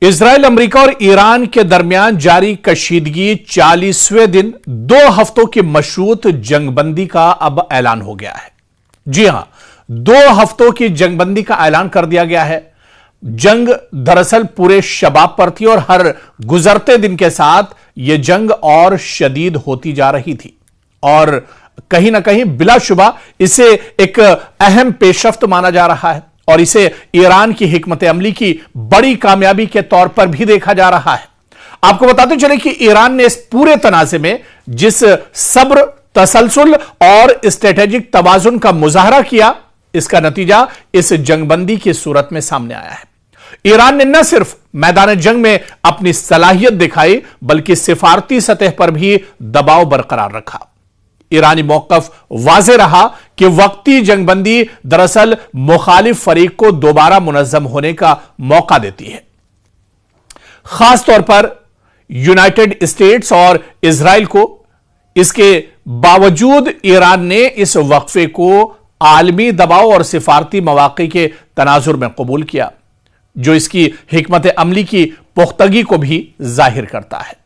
اسرائیل امریکہ اور ایران کے درمیان جاری کشیدگی 40ویں دن 2 ہفتوں کی مشروط جنگ بندی کا اب اعلان ہو گیا ہے۔ جی ہاں، 2 ہفتوں کی جنگ بندی کا اعلان کر دیا گیا ہے۔ جنگ دراصل پورے شباب پر تھی اور ہر گزرتے دن کے ساتھ یہ جنگ اور شدید ہوتی جا رہی تھی، اور کہیں نہ کہیں بلا شبہ اسے ایک اہم پیشرفت مانا جا رہا ہے، اور اسے ایران کی حکمت عملی کی بڑی کامیابی کے طور پر بھی دیکھا جا رہا ہے۔ آپ کو بتاتے چلیں کہ ایران نے اس پورے تنازع میں جس صبر، تسلسل اور اسٹریٹجک توازن کا مظاہرہ کیا، اس کا نتیجہ اس جنگ بندی کی صورت میں سامنے آیا ہے۔ ایران نے نہ صرف میدان جنگ میں اپنی صلاحیت دکھائی بلکہ سفارتی سطح پر بھی دباؤ برقرار رکھا۔ ایرانی موقف واضح رہا کہ وقتی جنگ بندی دراصل مخالف فریق کو دوبارہ منظم ہونے کا موقع دیتی ہے۔ خاص طور پر یونائٹڈ اسٹیٹس اور اسرائیل کو، اس کے باوجود ایران نے اس وقفے کو عالمی دباؤ اور سفارتی مواقع کے تناظر میں قبول کیا، جو اس کی حکمت عملی کی پختگی کو بھی ظاہر کرتا ہے۔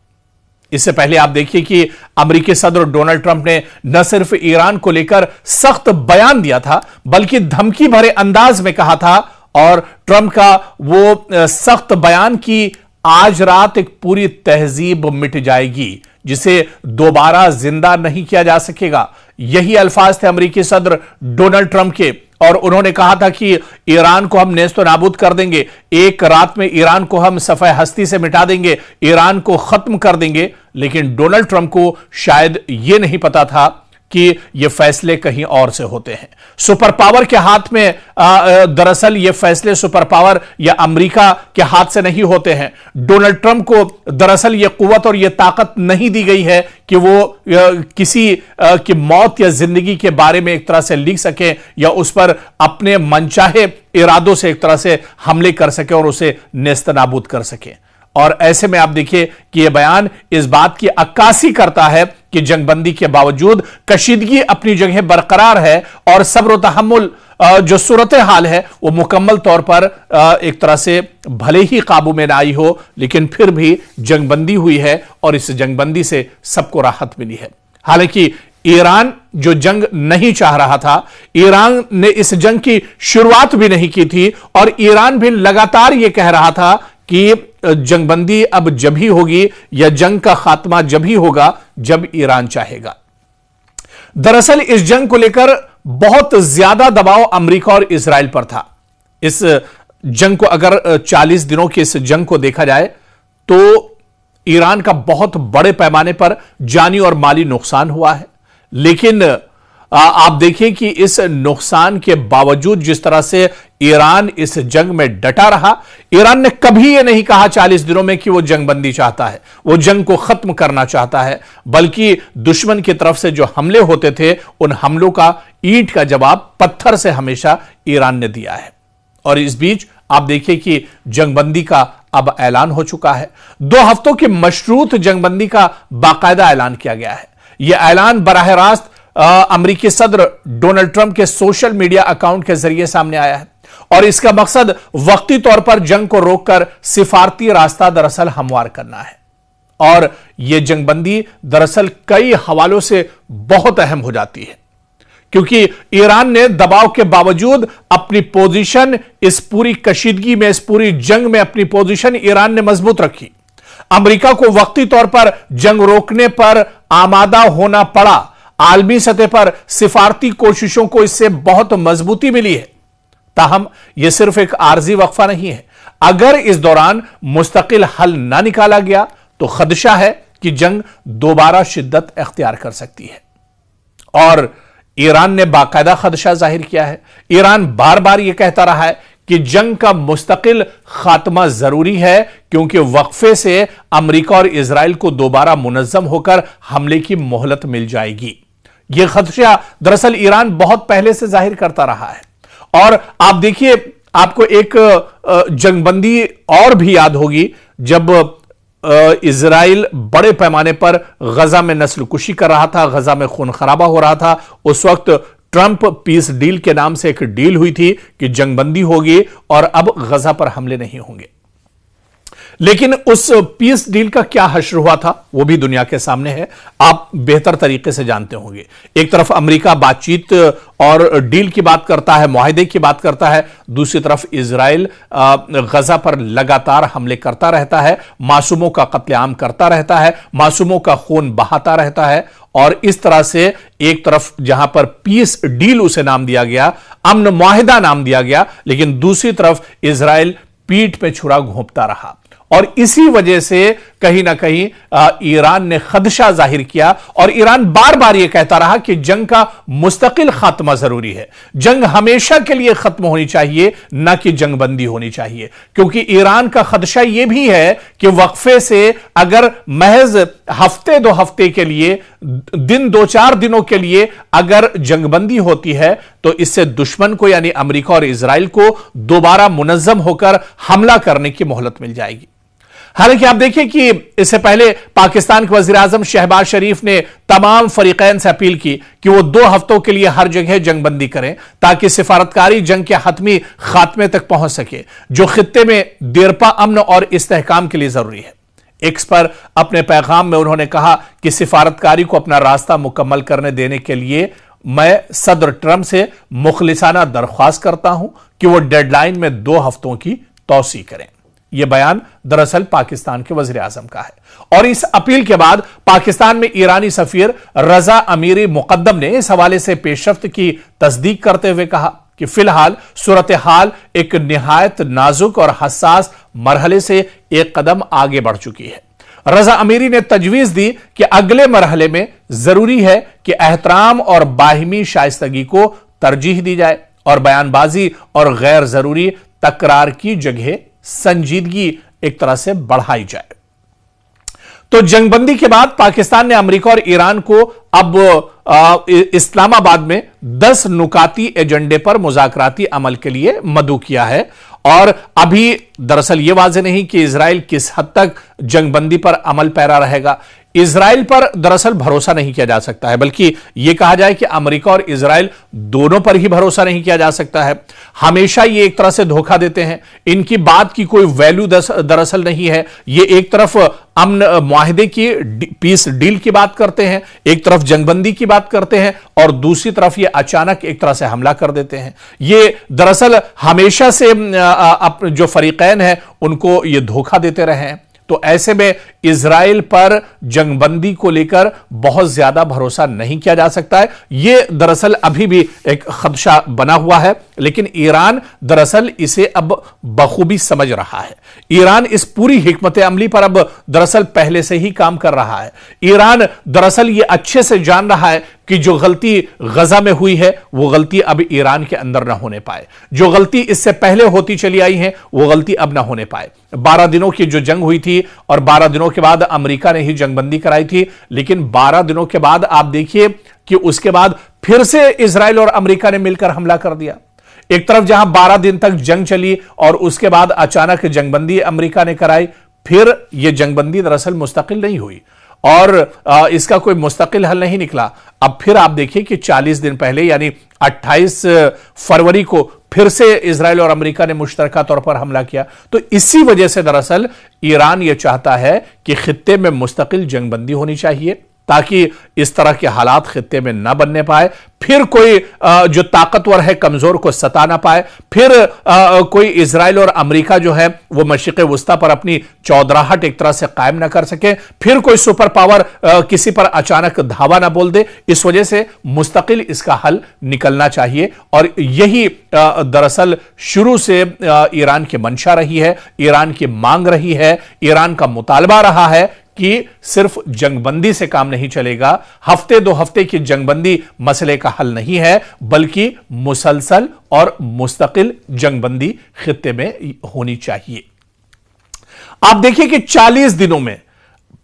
اس سے پہلے آپ دیکھیے کہ امریکی صدر ڈونلڈ ٹرمپ نے نہ صرف ایران کو لے کر سخت بیان دیا تھا بلکہ دھمکی بھرے انداز میں کہا تھا، اور ٹرمپ کا وہ سخت بیان کی آج رات ایک پوری تہذیب مٹ جائے گی جسے دوبارہ زندہ نہیں کیا جا سکے گا۔ یہی الفاظ تھے امریکی صدر ڈونلڈ ٹرمپ کے، اور انہوں نے کہا تھا کہ ایران کو ہم نیست و نابود کر دیں گے، ایک رات میں ایران کو ہم صفحہ ہستی سے مٹا دیں گے، ایران کو ختم کر دیں گے۔ لیکن ڈونلڈ ٹرمپ کو شاید یہ نہیں پتا تھا کہ یہ فیصلے کہیں اور سے ہوتے ہیں۔ سپر پاور کے ہاتھ میں دراصل یہ فیصلے سپر پاور یا امریکہ کے ہاتھ سے نہیں ہوتے ہیں۔ ڈونلڈ ٹرمپ کو دراصل یہ قوت اور یہ طاقت نہیں دی گئی ہے کہ وہ کسی کی موت یا زندگی کے بارے میں ایک طرح سے لکھ سکیں یا اس پر اپنے منچاہے ارادوں سے ایک طرح سے حملے کر سکیں اور اسے نیست نابود کر سکیں۔ اور ایسے میں آپ دیکھیں کہ یہ بیان اس بات کی عکاسی کرتا ہے کہ جنگ بندی کے باوجود کشیدگی اپنی جگہ برقرار ہے، اور صبر و تحمل جو صورتحال ہے وہ مکمل طور پر ایک طرح سے بھلے ہی قابو میں نہ آئی ہو، لیکن پھر بھی جنگ بندی ہوئی ہے، اور اس جنگ بندی سے سب کو راحت ملی ہے۔ حالانکہ ایران جو جنگ نہیں چاہ رہا تھا، ایران نے اس جنگ کی شروعات بھی نہیں کی تھی، اور ایران بھی لگاتار یہ کہہ رہا تھا کہ جنگ بندی اب جب ہی ہوگی یا جنگ کا خاتمہ جب ہی ہوگا جب ایران چاہے گا۔ دراصل اس جنگ کو لے کر بہت زیادہ دباؤ امریکہ اور اسرائیل پر تھا۔ اس جنگ کو اگر 40 دنوں کی اس جنگ کو دیکھا جائے تو ایران کا بہت بڑے پیمانے پر جانی اور مالی نقصان ہوا ہے، لیکن آپ دیکھیں کہ اس نقصان کے باوجود جس طرح سے ایران اس جنگ میں ڈٹا رہا، ایران نے کبھی یہ نہیں کہا 40 دنوں میں کہ وہ جنگ بندی چاہتا ہے، وہ جنگ کو ختم کرنا چاہتا ہے، بلکہ دشمن کی طرف سے جو حملے ہوتے تھے ان حملوں کا اینٹ کا جواب پتھر سے ہمیشہ ایران نے دیا ہے۔ اور اس بیچ آپ دیکھیں کہ جنگ بندی کا اب اعلان ہو چکا ہے۔ 2 ہفتوں کی مشروط جنگ بندی کا باقاعدہ اعلان کیا گیا ہے۔ یہ اعلان براہ راست امریکی صدر ڈونلڈ ٹرمپ کے سوشل میڈیا اکاؤنٹ کے ذریعے سامنے آیا ہے، اور اس کا مقصد وقتی طور پر جنگ کو روک کر سفارتی راستہ دراصل ہموار کرنا ہے۔ اور یہ جنگ بندی دراصل کئی حوالوں سے بہت اہم ہو جاتی ہے، کیونکہ ایران نے دباؤ کے باوجود اپنی پوزیشن اس پوری کشیدگی میں، اس پوری جنگ میں اپنی پوزیشن ایران نے مضبوط رکھی۔ امریکہ کو وقتی طور پر جنگ روکنے پر آمادہ ہونا پڑا، عالمی سطح پر سفارتی کوششوں کو اس سے بہت مضبوطی ملی ہے۔ تاہم یہ صرف ایک عارضی وقفہ نہیں ہے۔ اگر اس دوران مستقل حل نہ نکالا گیا تو خدشہ ہے کہ جنگ دوبارہ شدت اختیار کر سکتی ہے، اور ایران نے باقاعدہ خدشہ ظاہر کیا ہے۔ ایران بار بار یہ کہتا رہا ہے کہ جنگ کا مستقل خاتمہ ضروری ہے، کیونکہ وقفے سے امریکہ اور اسرائیل کو دوبارہ منظم ہو کر حملے کی مہلت مل جائے گی۔ یہ خدشہ دراصل ایران بہت پہلے سے ظاہر کرتا رہا ہے، اور آپ دیکھیے، آپ کو ایک جنگ بندی اور بھی یاد ہوگی جب اسرائیل بڑے پیمانے پر غزہ میں نسل کشی کر رہا تھا، غزہ میں خون خرابہ ہو رہا تھا۔ اس وقت ٹرمپ پیس ڈیل کے نام سے ایک ڈیل ہوئی تھی کہ جنگ بندی ہوگی اور اب غزہ پر حملے نہیں ہوں گے۔ लेकिन उस पीस डील का क्या हश्र हुआ था वो भी दुनिया के सामने है, आप बेहतर तरीके से जानते होंगे। एक तरफ अमेरिका बातचीत और डील की बात करता है, मुआहदे की बात करता है, दूसरी तरफ इजराइल गजा पर लगातार हमले करता रहता है, मासूमों का कत्लेआम करता रहता है, मासूमों का खून बहाता रहता है। और इस तरह से एक तरफ जहां पर पीस डील उसे नाम दिया गया, अमन मुआहिदा नाम दिया गया, लेकिन दूसरी तरफ इजराइल पीठ पे छुरा घोंपता रहा। और इसी वजह से कहीं ना कहीं ईरान ने खदशा जाहिर किया, और ईरान बार बार यह कहता रहा कि जंग का मुस्तकिल खात्मा जरूरी है, जंग हमेशा के लिए खत्म होनी चाहिए, ना कि जंगबंदी होनी चाहिए। क्योंकि ईरान का खदशा यह भी है कि वक्फे से अगर महज हफ्ते दो हफ्ते के लिए, दिन दो चार दिनों के लिए अगर जंगबंदी होती है तो इससे दुश्मन को यानी अमेरिका और इजराइल को दोबारा मुनज्जम होकर हमला करने की मोहलत मिल जाएगी। हालांकि आप देखिए कि इससे पहले पाकिस्तान के वजीर आजम शहबाज शरीफ ने तमाम फरीकैन से अपील की कि वो 2 हफ्तों के लिए हर जगह जंगबंदी करें ताकि सिफारतकारी जंग के हतमी खात्मे तक पहुंच सके, जो खित्ते में देरपा अमन और इस्तेहकाम के लिए जरूरी है। एक्स पर अपने पैगाम में उन्होंने कहा कि सिफारतकारी को अपना रास्ता मुकम्मल करने देने के लिए मैं सदर ट्रंप से मुखलिसाना दरख्वास्त करता हूं कि वो डेडलाइन में 2 हफ्तों की तौसी करें। यह बयान दरअसल पाकिस्तान के वजीर आजम का है। और इस अपील के बाद पाकिस्तान में ईरानी सफीर रजा अमीरी मुकद्दम ने इस हवाले से पेशरफ्त की तस्दीक करते हुए कहा कि फिलहाल सूरत हाल एक निहायत नाजुक और हसास मरहले से एक कदम आगे बढ़ चुकी है। रजा अमीरी ने तजवीज दी कि अगले मरहले में जरूरी है कि एहतराम और बाहिमी शाइस्तगी को तरजीह दी जाए और बयानबाजी और गैर जरूरी तकरार की जगह संजीदगी एक तरह से बढ़ाई जाए। तो जंगबंदी के बाद पाकिस्तान ने अमेरिका और ईरान को अब इस्लामाबाद में 10 नुकाती एजेंडे पर मुज़ाकराती अमल के लिए मदऊ किया है। और अभी दरअसल यह वाज़ेह नहीं कि इजराइल किस हद तक जंगबंदी पर अमल पैरा रहेगा। इजराइल पर दरअसल भरोसा नहीं किया जा सकता है, बल्कि यह कहा जाए कि अमेरिका और इजराइल दोनों पर ही भरोसा नहीं किया जा सकता है। हमेशा ये एक तरह से धोखा देते हैं, इनकी बात की कोई वैल्यू दरअसल नहीं है। ये एक तरफ अमन मुआहिदे की पीस डील की बात करते हैं, एक तरफ जंगबंदी की बात करते हैं, और दूसरी तरफ ये अचानक एक तरह से हमला कर देते हैं। ये दरअसल हमेशा से जो फरीकैन है उनको ये धोखा देते रहे हैं। तो ऐसे में इजराइल पर जंगबंदी को लेकर बहुत ज्यादा भरोसा नहीं किया जा सकता है। यह दरअसल अभी भी एक खदशा बना हुआ है, लेकिन ईरान दरअसल इसे अब बखूबी समझ रहा है। ईरान इस पूरी हिकमत अमली पर अब दरअसल पहले से ही काम कर रहा है। ईरान दरअसल यह अच्छे से जान रहा है कि जो गलती गजा में हुई है वो गलती अब ईरान के अंदर ना होने पाए, जो गलती इससे पहले होती चली आई है वो गलती अब ना होने पाए। 12 दिनों की जो जंग हुई थी और 12 दिनों के बाद अमेरिका ने ही जंगबंदी कराई थी, लेकिन 12 दिनों के बाद आप देखिए कि उसके बाद फिर से इजराइल और अमेरिका ने मिलकर हमला कर दिया। एक तरफ जहां 12 दिन तक जंग चली और उसके बाद अचानक जंगबंदी अमेरिका ने कराई, फिर यह जंगबंदी दरअसल मुस्तकिल नहीं हुई और इसका कोई मुस्तकिल हल नहीं निकला। अब फिर आप देखिए कि 40 दिन पहले यानी 28 फरवरी को फिर से इजराइल और अमेरिका ने मुश्तरका तौर पर हमला किया। तो इसी वजह से दरअसल ईरान यह चाहता है कि खित्ते में मुस्तकिल जंगबंदी होनी चाहिए ताकि इस तरह के हालात खित्ते में न बनने पाए, फिर कोई जो ताकतवर है कमजोर को सता ना पाए, फिर कोई इजराइल और अमेरिका जो है वो मशरिक़ वुस्ता पर अपनी चौधराहट एक तरह से कायम ना कर सके, फिर कोई सुपर पावर किसी पर अचानक धावा ना बोल दे। इस वजह से मुस्तकिल इसका हल निकलना चाहिए और यही दरअसल शुरू से ईरान की मंशा रही है, ईरान की मांग रही है, ईरान का मुतालबा रहा है कि सिर्फ जंगबंदी से काम नहीं चलेगा। हफ्ते 2 हफ्ते की जंगबंदी मसले का हल नहीं है, बल्कि मुसलसल और मुस्तकिल जंगबंदी खित्ते में होनी चाहिए। आप देखिए कि 40 दिनों में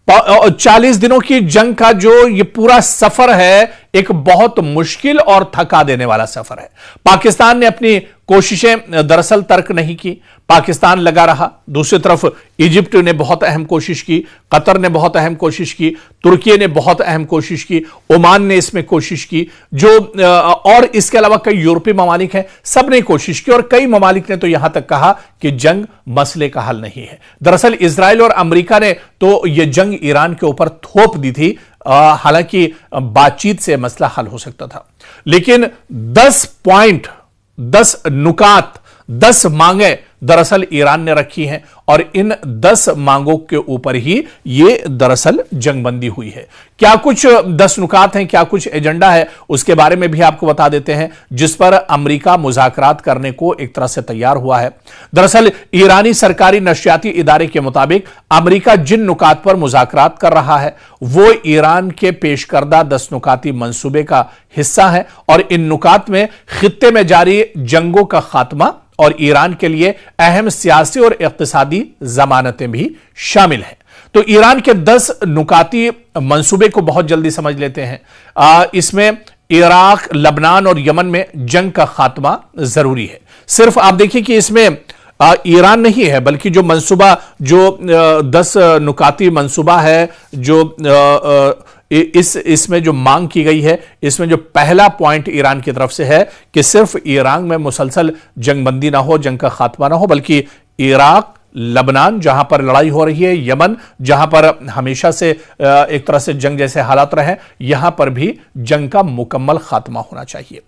40 दिनों की जंग का जो ये पूरा सफर है, एक बहुत मुश्किल और थका देने वाला सफर है। पाकिस्तान ने अपनी कोशिशें दरअसल तर्क नहीं की, पाकिस्तान लगा रहा। दूसरी तरफ इजिप्ट ने बहुत अहम कोशिश की, कतर ने बहुत अहम कोशिश की, तुर्की ने बहुत अहम कोशिश की, ओमान ने इसमें कोशिश की, जो और इसके अलावा कई यूरोपीय ममालिक हैं, सब ने कोशिश की। और कई ममालिक ने तो यहां तक कहा कि जंग मसले का हल नहीं है। दरअसल इजराइल और अमेरिका ने तो यह जंग ईरान के ऊपर थोप दी थी, हालांकि बातचीत से मसला हल हो सकता था। लेकिन 10 पॉइंट, 10 नुकात, 10 मांगे दरअसल ईरान ने रखी हैं और इन 10 मांगों के ऊपर ही यह दरअसल जंगबंदी हुई है। क्या कुछ 10 नुकात हैं, क्या कुछ एजेंडा है, उसके बारे में भी आपको बता देते हैं, जिस पर अमेरिका मुज़ाकरात करने को एक तरह से तैयार हुआ है। दरअसल ईरानी सरकारी नशियाती इदारे के मुताबिक अमेरिका जिन नुकात पर मुज़ाकरात कर रहा है वो ईरान के पेश करदा 10 नुकाती मंसूबे का हिस्सा है और इन नुकात में खित्ते में जारी जंगों का खात्मा और ईरान के लिए अहम सियासी और इक्तिसादी जमानतें भी शामिल हैं। तो ईरान के 10 नुकाती मंसूबे को बहुत जल्दी समझ लेते हैं। इसमें इराक, लबनान और यमन में जंग का खात्मा जरूरी है। सिर्फ आप देखिए कि इसमें ईरान नहीं है, बल्कि जो मंसूबा, जो 10 नुकाती मंसूबा है, जो इसमें जो मांग की गई है, इसमें जो पहला पॉइंट ईरान की तरफ से है कि सिर्फ ईरान में मुसलसल जंगबंदी ना हो, जंग का खात्मा ना हो, बल्कि इराक, लबनान जहां पर लड़ाई हो रही है, यमन जहां पर हमेशा से एक तरह से जंग जैसे हालात रहे, यहां पर भी जंग का मुकम्मल खात्मा होना चाहिए।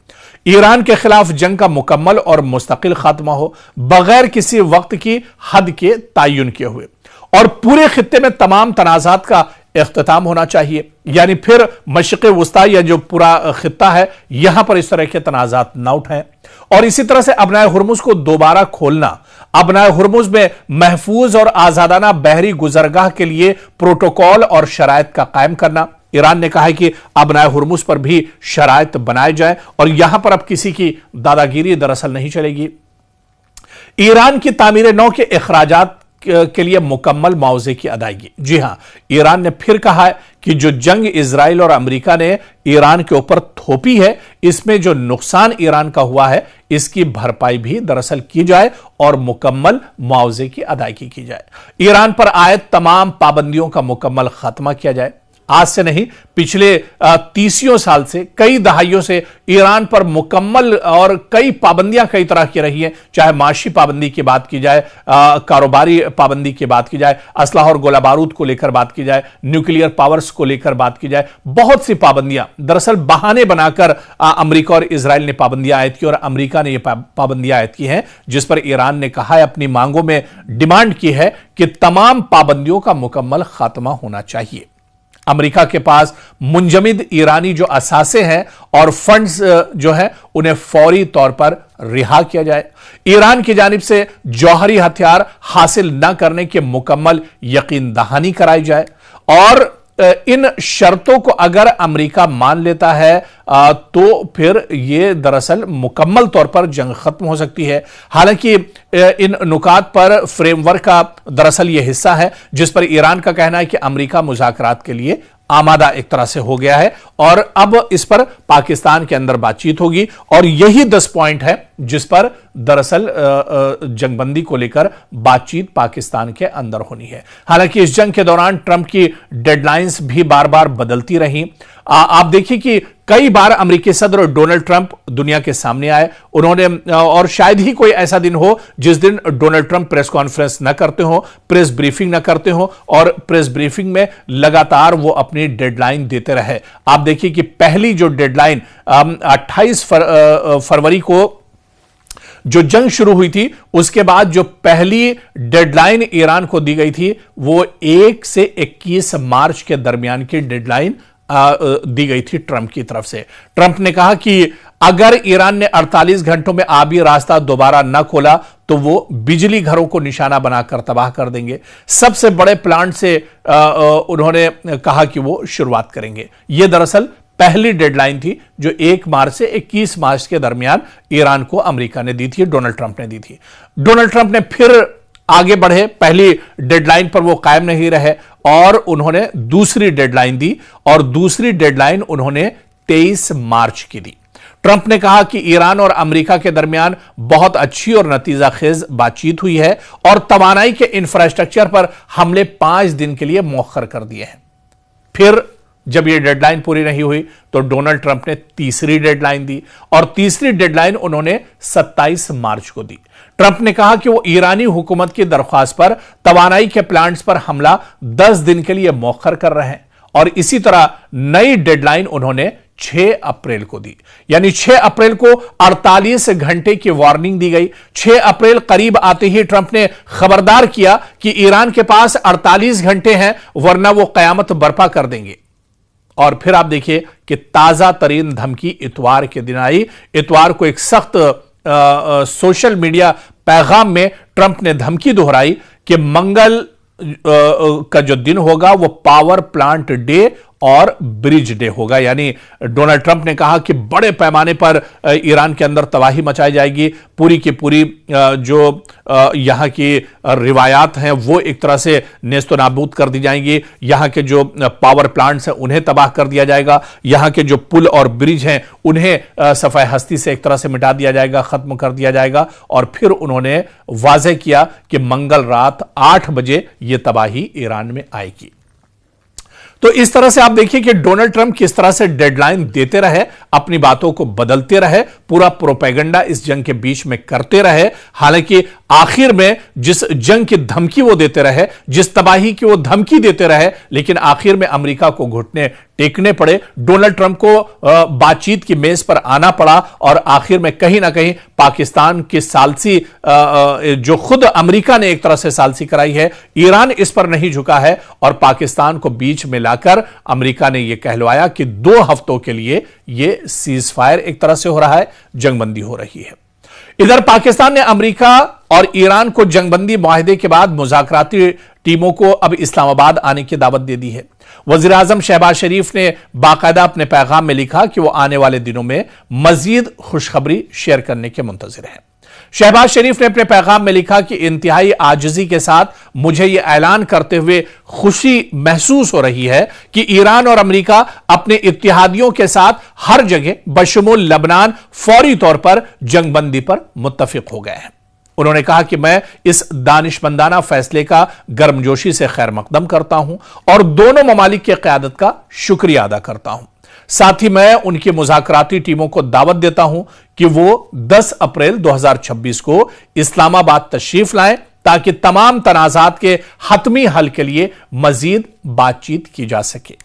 ईरान के खिलाफ जंग का मुकम्मल और मुस्तकिल खात्मा हो, बगैर किसी वक्त की हद के तयन किए हुए, और पूरे खित्ते में तमाम तनाज़ात का इख्तिताम होना चाहिए। यानी फिर मशरिक़ वुस्ता या जो पूरा खित्ता है, यहां पर इस तरह के तनाज़ात ना उठाएं। और इसी तरह से अबनाए हुर्मुज़ को दोबारा खोलना, अबनाए हुर्मुज़ में महफूज और आजादाना बहरी गुजरगाह के लिए प्रोटोकॉल और शराइत का कायम करना। ईरान ने कहा है कि अबनाए हुर्मुज़ पर भी शराइत बनाए जाए और यहां पर अब किसी की दादागिरी दरअसल नहीं चलेगी। ईरान की तामीर नौ के अखराजात के लिए मुकम्मल मुआवजे की अदायगी। जी हां, ईरान ने फिर कहा है कि जो जंग इजराइल और अमेरिका ने ईरान के ऊपर थोपी है, इसमें जो नुकसान ईरान का हुआ है, इसकी भरपाई भी दरअसल की जाए और मुकम्मल मुआवजे की अदायगी की जाए। ईरान पर आयद तमाम पाबंदियों का मुकम्मल खात्मा किया जाए। आज से नहीं, पिछले 30 साल से, कई दहाइयों से ईरान पर मुकम्मल और कई पाबंदियां कई तरह की रही हैं, चाहे माशी पाबंदी की बात की जाए, कारोबारी पाबंदी की बात की जाए, असलाह और गोला बारूद को लेकर बात की जाए, न्यूक्लियर पावर्स को लेकर बात की जाए, बहुत सी पाबंदियां दरअसल बहाने बनाकर अमेरिका और इजराइल ने पाबंदियां आयद की और अमेरिका ने यह पाबंदियां आयद की हैं, जिस पर ईरान ने कहा है, अपनी मांगों में डिमांड की है कि तमाम पाबंदियों का मुकम्मल खात्मा होना चाहिए। अमेरिका के पास मुंजमिद ईरानी जो असासे हैं और फंड्स जो हैं, उन्हें फौरी तौर पर रिहा किया जाए। ईरान की जानिब से जौहरी हथियार हासिल न करने के मुकम्मल यकीन दहानी कराई जाए और इन शर्तों को अगर अमेरिका मान लेता है तो फिर यह दरअसल मुकम्मल तौर पर जंग खत्म हो सकती है। हालांकि इन नुकात पर फ्रेमवर्क का दरअसल यह हिस्सा है जिस पर ईरान का कहना है कि अमेरिका मुज़ाकरात के लिए आमादा एक तरह से हो गया है और अब इस पर पाकिस्तान के अंदर बातचीत होगी और यही 10 पॉइंट है जिस पर दरअसल जंगबंदी को लेकर बातचीत पाकिस्तान के अंदर होनी है। हालांकि इस जंग के दौरान ट्रंप की डेडलाइंस भी बार बार बदलती रही। आप देखिए कि कई बार अमेरिकी सदर डोनाल्ड ट्रंप दुनिया के सामने आए, उन्होंने, और शायद ही कोई ऐसा दिन हो जिस दिन डोनाल्ड ट्रंप प्रेस कॉन्फ्रेंस न करते हो, प्रेस ब्रीफिंग न करते हो और प्रेस ब्रीफिंग में लगातार वो अपनी डेडलाइन देते रहे। आप देखिए कि पहली जो डेडलाइन 28 फरवरी को जो जंग शुरू हुई थी, उसके बाद जो पहली डेडलाइन ईरान को दी गई थी वो 1 से 21 मार्च के दरमियान की डेडलाइन दी गई थी ट्रंप की तरफ से। ट्रंप ने कहा कि अगर ईरान ने 48 घंटों में आबी रास्ता दोबारा न खोला तो वो बिजली घरों को निशाना बनाकर तबाह कर देंगे। सबसे बड़े प्लांट से उन्होंने कहा कि वो शुरुआत करेंगे। यह दरअसल पहली डेडलाइन थी जो 1 मार्च से 21 मार्च के दरमियान ईरान को अमेरिका ने दी थी, डोनाल्ड ट्रंप ने दी थी। डोनाल्ड ट्रंप ने फिर आगे बढ़े, पहली डेडलाइन पर वो कायम नहीं रहे और उन्होंने दूसरी डेडलाइन दी और दूसरी डेडलाइन उन्होंने 23 मार्च की दी। ट्रंप ने कहा कि ईरान और अमेरिका के दरमियान बहुत अच्छी और नतीजा खेज बातचीत हुई है और तवानाई के इंफ्रास्ट्रक्चर पर हमले 5 दिन के लिए मौखर कर दिए हैं। फिर जब यह डेडलाइन पूरी नहीं हुई तो डोनाल्ड ट्रंप ने तीसरी डेडलाइन दी और तीसरी डेडलाइन उन्होंने 27 मार्च को दी। ट्रंप ने कहा कि वो ईरानी हुकूमत की दरख्वास्त पर तवानाई के प्लांट्स पर हमला 10 दिन के लिए मौखर कर रहे हैं और इसी तरह नई डेडलाइन उन्होंने 6 अप्रैल को दी। यानी 6 अप्रैल को 48 घंटे की वार्निंग दी गई। 6 अप्रैल करीब आते ही ट्रंप ने खबरदार किया कि ईरान के पास 48 घंटे हैं वरना वो कयामत बर्पा कर देंगे। और फिर आप देखिए कि ताजा तरीन धमकी इतवार के दिन आई। इतवार को एक सख्त सोशल मीडिया पैगाम में ट्रंप ने धमकी दोहराई कि मंगल का जो दिन होगा वो पावर प्लांट डे और ब्रिज डे होगा। यानी डोनाल्ड ट्रंप ने कहा कि बड़े पैमाने पर ईरान के अंदर तबाही मचाई जाएगी। पूरी की पूरी जो यहां की रिवायात हैं वो एक तरह से नेस्तो नाबूद कर दी जाएंगी। यहां के जो पावर प्लांट्स हैं उन्हें तबाह कर दिया जाएगा। यहां के जो पुल और ब्रिज हैं उन्हें सफाई हस्ती से एक तरह से मिटा दिया जाएगा, खत्म कर दिया जाएगा। और फिर उन्होंने वाज़ेह किया कि मंगल रात 8 बजे यह तबाही ईरान में आएगी। तो इस तरह से आप देखिए कि डोनाल्ड ट्रंप किस तरह से डेडलाइन देते रहे, अपनी बातों को बदलते रहे, पूरा प्रोपेगेंडा इस जंग के बीच में करते रहे। हालांकि आखिर में जिस जंग की धमकी वो देते रहे, जिस तबाही की वो धमकी देते रहे, लेकिन आखिर में अमेरिका को घुटने टेकने पड़े। डोनाल्ड ट्रंप को बातचीत की मेज पर आना पड़ा और आखिर में कहीं ना कहीं पाकिस्तान की सालसी जो खुद अमेरिका ने एक तरह से सालसी कराई है, ईरान इस पर नहीं झुका है और पाकिस्तान को बीच में लाकर अमेरिका ने यह कहलवाया कि 2 हफ्तों के लिए यह सीज फायर एक तरह से हो रहा है, जंगबंदी हो रही है। इधर पाकिस्तान ने अमेरिका और ईरान को जंगबंदी मुआहदे के बाद मुज़ाकराती टीमों को अब इस्लामाबाद आने की दावत दे दी है। वज़ीर आज़म शहबाज शरीफ ने बाकायदा अपने पैगाम में लिखा कि वो आने वाले दिनों में मजीद खुशखबरी शेयर करने के मुंतज़िर हैं। शहबाज शरीफ ने अपने पैगाम में लिखा कि इंतहाई आजिज़ी के साथ मुझे यह ऐलान करते हुए खुशी महसूस हो रही है कि ईरान और अमेरिका अपने इत्तेहादियों के साथ हर जगह बशमूल लबनान फौरी तौर पर जंगबंदी पर मुत्तफिक हो गए हैं। उन्होंने कहा कि मैं इस दानिशमंदाना फैसले का गर्मजोशी से खैर मकदम करता हूं और दोनों ममालिक की क़यादत का शुक्रिया अदा करता हूं। साथ ही मैं उनकी मुज़ाकराती टीमों को दावत देता हूं कि वो 10 अप्रैल 2026 को इस्लामाबाद तशरीफ लाएं ताकि तमाम तनाज़ात के हतमी हल के लिए मजीद बातचीत की जा सके।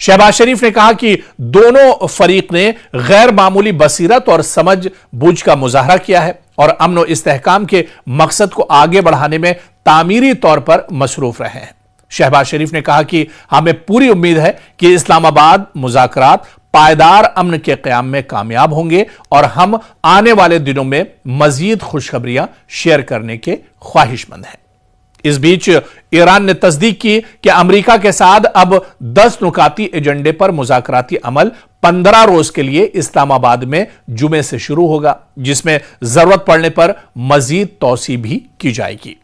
शहबाज शरीफ ने कहा कि दोनों फरीक ने गैर मामूली बसीरत और समझ बूझ का मुजाहरा किया है और अमन और इस्तेहकाम के मकसद को आगे बढ़ाने में तामीरी तौर पर मसरूफ रहे हैं। शहबाज शरीफ ने कहा कि हमें पूरी उम्मीद है कि इस्लामाबाद मुज़ाकरात पायदार अमन के क़याम में कामयाब होंगे और हम आने वाले दिनों में मजीद खुशखबरियां शेयर करने के ख्वाहिशमंद हैं। इस बीच ईरान ने तस्दीक की कि अमेरिका के साथ अब 10 नुकाती एजेंडे पर मुज़ाकराती अमल 15 रोज के लिए इस्लामाबाद में जुमे से शुरू होगा, जिसमें जरूरत पड़ने पर मजीद तौसी भी की जाएगी।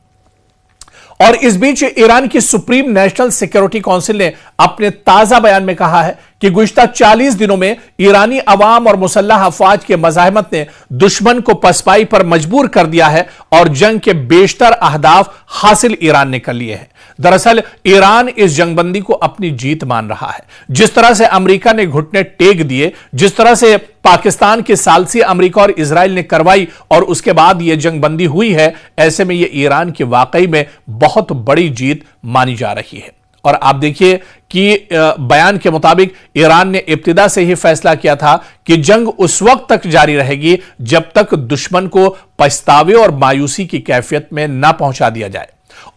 और इस बीच ईरान की सुप्रीम नेशनल सिक्योरिटी काउंसिल ने अपने ताजा बयान में कहा है कि गुज़िश्ता 40 दिनों में ईरानी अवाम और मुसल्लह अफवाज के मज़ाहमत ने दुश्मन को पसपाई पर मजबूर कर दिया है और जंग के बेशतर अहदाफ हासिल ईरान ने कर लिए हैं। दरअसल ईरान इस जंगबंदी को अपनी जीत मान रहा है। जिस तरह से अमेरिका ने घुटने टेक दिए, जिस तरह से पाकिस्तान की सालसी अमेरिका और इजराइल ने करवाई और उसके बाद यह जंगबंदी हुई है, ऐसे में यह ईरान की वाकई में बहुत बड़ी जीत मानी जा रही है। और आप देखिए कि बयान के मुताबिक ईरान ने इब्तिदा से ही फैसला किया था कि जंग उस वक्त तक जारी रहेगी जब तक दुश्मन को पछतावे और मायूसी की कैफियत में न पहुंचा दिया जाए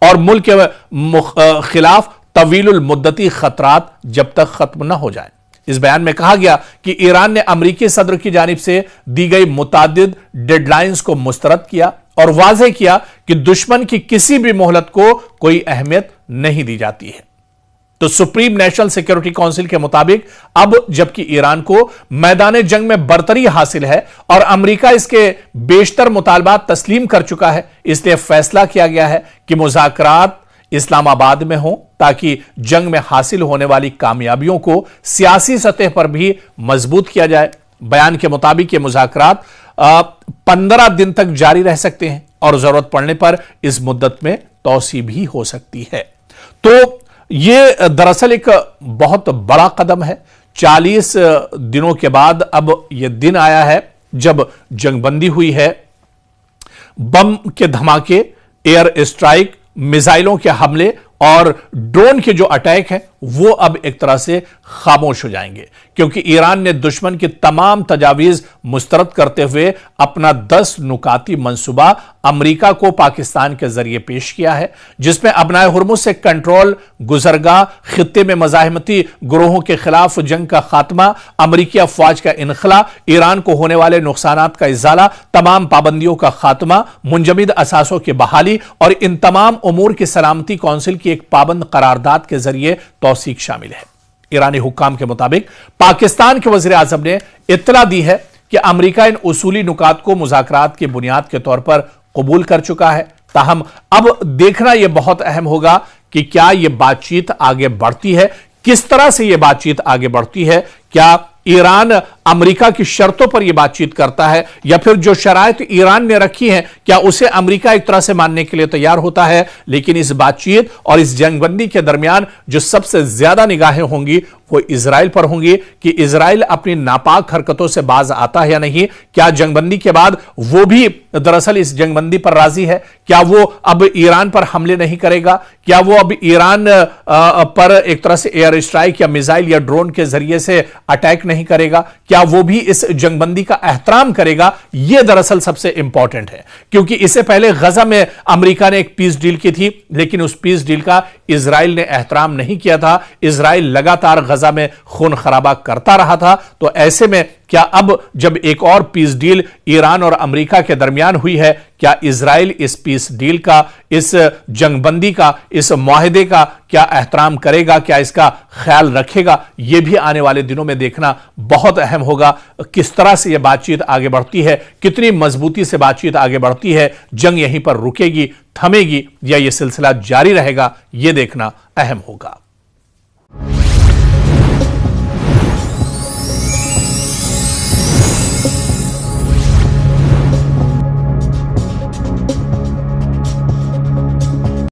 और मुल्क के खिलाफ तवीलुल मुद्दती खतरात जब तक खत्म न हो जाए। इस बयान में कहा गया कि ईरान ने अमेरिकी सदर की जानिब से दी गई मुतादिद डेडलाइंस को मुस्तरद किया और वाज़ेह किया कि दुश्मन की किसी भी मोहलत को कोई अहमियत नहीं दी जाती है। तो सुप्रीम नेशनल सिक्योरिटी काउंसिल के मुताबिक अब जबकि ईरान को मैदान जंग में बरतरी हासिल है और अमेरिका इसके बेशतर मुतालबात तस्लीम कर चुका है, इसलिए फैसला किया गया है कि मुज़ाकरात इस्लामाबाद में हों, ताकि जंग में हासिल होने वाली कामयाबियों को सियासी सतह पर भी मजबूत किया जाए। बयान के मुताबिक ये मुज़ाकरात 15 दिन तक जारी रह सकते हैं और जरूरत पड़ने पर इस मुद्दत में तौसी भी हो सकती है। तो ये दरअसल एक बहुत बड़ा कदम है। 40 दिनों के बाद अब यह दिन आया है जब जंगबंदी हुई है। बम के धमाके, एयर स्ट्राइक, मिसाइलों के हमले और ड्रोन के जो अटैक हैं वो अब एक तरह से खामोश हो जाएंगे, क्योंकि ईरान ने दुश्मन की तमाम तजावीज मुस्तरद करते हुए अपना 10 नुकाती मंसूबा अमेरिका को पाकिस्तान के जरिए पेश किया है, जिसमें अबनाए हुर्मुज़ से कंट्रोल, गुजरगाह, खित्ते में मज़ाहिमती ग्रोहों के खिलाफ जंग का खात्मा, अमरीकी अफवाज का इनखला, ईरान को होने वाले नुकसानात का इजाला, तमाम पाबंदियों का खात्मा, मुंजमद असासों की बहाली और इन तमाम उमूर की सलामती कौंसिल की एक पाबंद करारदाद के जरिए तौसीक शामिल है। ईरानी हुक्काम के मुताबिक पाकिस्तान के वज़ीर आज़म ने इत्तला दी है कि अमेरिका इन उसूली नुकात को मुज़ाकरात की बुनियाद के तौर पर कबूल कर चुका है। ताहम अब देखना यह बहुत अहम होगा कि क्या यह बातचीत आगे बढ़ती है, किस तरह से यह बातचीत आगे बढ़ती है। क्या ईरान अमेरिका की शर्तों पर यह बातचीत करता है, या फिर जो शराइत ईरान ने रखी हैं क्या उसे अमेरिका एक तरह से मानने के लिए तैयार होता है। लेकिन इस बातचीत और इस जंगबंदी के दरमियान जो सबसे ज्यादा निगाहें होंगी वो इजराइल पर होंगी कि इजराइल अपनी नापाक हरकतों से बाज आता है या नहीं। क्या जंगबंदी के बाद वो भी दरअसल इस जंगबंदी पर राजी है? क्या वो अब ईरान पर हमले नहीं करेगा? क्या वो अब ईरान पर एक तरह से एयर स्ट्राइक या मिसाइल या ड्रोन के जरिए से अटैक नहीं करेगा? क्या वो भी इस जंगबंदी का एहतराम करेगा? यह दरअसल सबसे इंपॉर्टेंट है, क्योंकि इससे पहले गजा में अमेरिका ने एक पीस डील की थी, लेकिन उस पीस डील का इजराइल ने एहतराम नहीं किया था। इजराइल लगातार गजा में खून खराबा करता रहा था। तो ऐसे में क्या अब जब एक और पीस डील ईरान और अमेरिका के दरमियान हुई है, क्या इजराइल इस पीस डील का, इस जंगबंदी का, इस मुआहदे का क्या एहतराम करेगा, क्या इसका ख्याल रखेगा? यह भी आने वाले दिनों में देखना बहुत अहम होगा। किस तरह से यह बातचीत आगे बढ़ती है, कितनी मजबूती से बातचीत आगे बढ़ती है, जंग यहीं पर रुकेगी, थमेगी या यह सिलसिला जारी रहेगा, यह देखना अहम होगा।